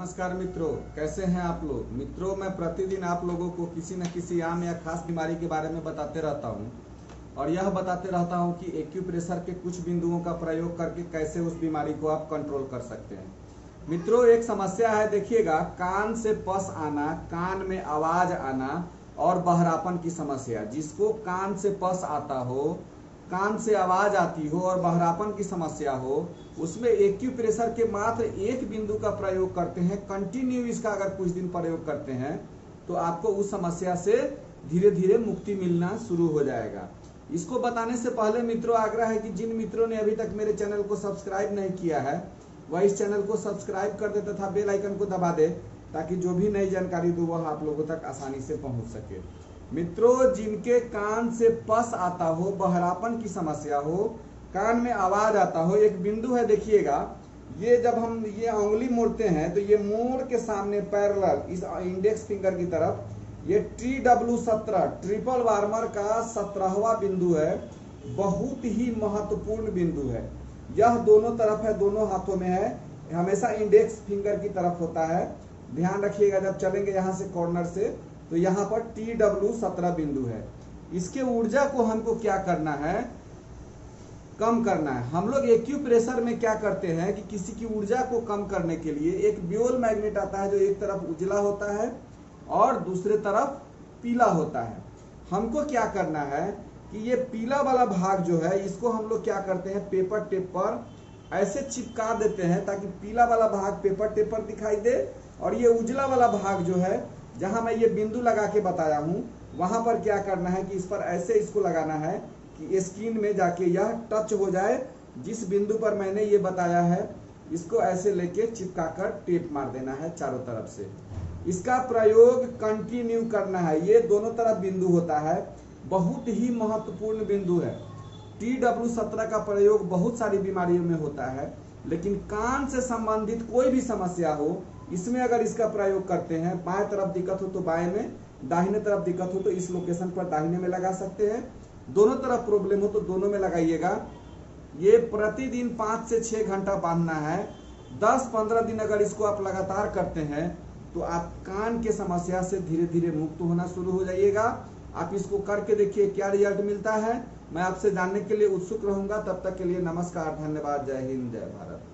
नमस्कार मित्रों, कैसे हैं आप लोग। मित्रों, मैं प्रतिदिन आप लोगों को किसी न किसी आम या खास बीमारी के बारे में बताते रहता हूं और यह बताते रहता हूं कि एक्यूप्रेशर के कुछ बिंदुओं का प्रयोग करके कैसे उस बीमारी को आप कंट्रोल कर सकते हैं। मित्रों, एक समस्या है, देखिएगा, कान से पस आना, कान में आवाज आना और बहरापन की समस्या। जिसको कान से पस आता हो, कान से आवाज आती हो और बहरापन की समस्या हो, उसमें एक्यूप्रेशर के मात्र एक बिंदु का प्रयोग करते हैं, कंटिन्यू इसका अगर कुछ दिन प्रयोग करते हैं तो आपको उस समस्या से धीरे धीरे मुक्ति मिलना शुरू हो जाएगा। इसको बताने से पहले मित्रों, आग्रह है कि जिन मित्रों ने अभी तक मेरे चैनल को सब्सक्राइब नहीं किया है वह इस चैनल को सब्सक्राइब कर दे तथा बेल आइकन को दबा दे, ताकि जो भी नई जानकारी दूं वह आप लोगों तक आसानी से पहुंच सके। मित्रों, जिनके कान से पस आता हो, बहरापन की समस्या हो, कान में आवाज आता हो, एक बिंदु है, देखिएगा, ये जब हम ये उंगली मोड़ते हैं तो ये मोड़ के सामने पैरेलल इस इंडेक्स फिंगर की तरफ ये TW17 ट्रिपल वार्मर का 17वां बिंदु है। बहुत ही महत्वपूर्ण बिंदु है। यह दोनों तरफ है, दोनों हाथों में है, हमेशा इंडेक्स फिंगर की तरफ होता है। ध्यान रखिएगा, जब चलेंगे यहाँ से कॉर्नर से तो यहाँ पर TW17 बिंदु है। इसके ऊर्जा को हमको क्या करना है, कम करना है। हम लोग एक्यूप्रेशर में क्या करते हैं कि किसी की ऊर्जा को कम करने के लिए एक ब्योल मैग्नेट आता है जो एक तरफ उजला होता है और दूसरे तरफ पीला होता है। हमको क्या करना है कि ये पीला वाला भाग जो है इसको हम लोग क्या करते हैं, पेपर टेप पर ऐसे चिपका देते हैं ताकि पीला वाला भाग पेपर टेप पर दिखाई दे और ये उजला वाला भाग जो है, जहां मैं ये बिंदु लगा के बताया हूं, वहां पर क्या करना है कि इस पर ऐसे इसको लगाना है कि स्क्रीन में जाके यह टच हो जाए। जिस बिंदु पर मैंने ये बताया है इसको ऐसे लेके चिपका कर टेप मार देना है चारों तरफ से। इसका प्रयोग कंटिन्यू करना है। ये दोनों तरफ बिंदु होता है, बहुत ही महत्वपूर्ण बिंदु है। TW17 का प्रयोग बहुत सारी बीमारियों में होता है, लेकिन कान से संबंधित कोई भी समस्या हो इसमें अगर इसका प्रयोग करते हैं, बाएं तरफ दिक्कत हो तो बाएं में, दाहिने तरफ दिक्कत हो तो इस लोकेशन पर दाहिने में लगा सकते हैं, दोनों तरफ प्रॉब्लम हो तो दोनों में लगाइएगा। ये प्रतिदिन 5 से 6 घंटा बांधना है। 10-15 दिन अगर इसको आप लगातार करते हैं तो आप कान के समस्या से धीरे धीरे मुक्त होना शुरू हो जाइएगा। आप इसको करके देखिए क्या रिजल्ट मिलता है। मैं आपसे जानने के लिए उत्सुक रहूंगा। तब तक के लिए नमस्कार, धन्यवाद, जय हिंद, जय भारत।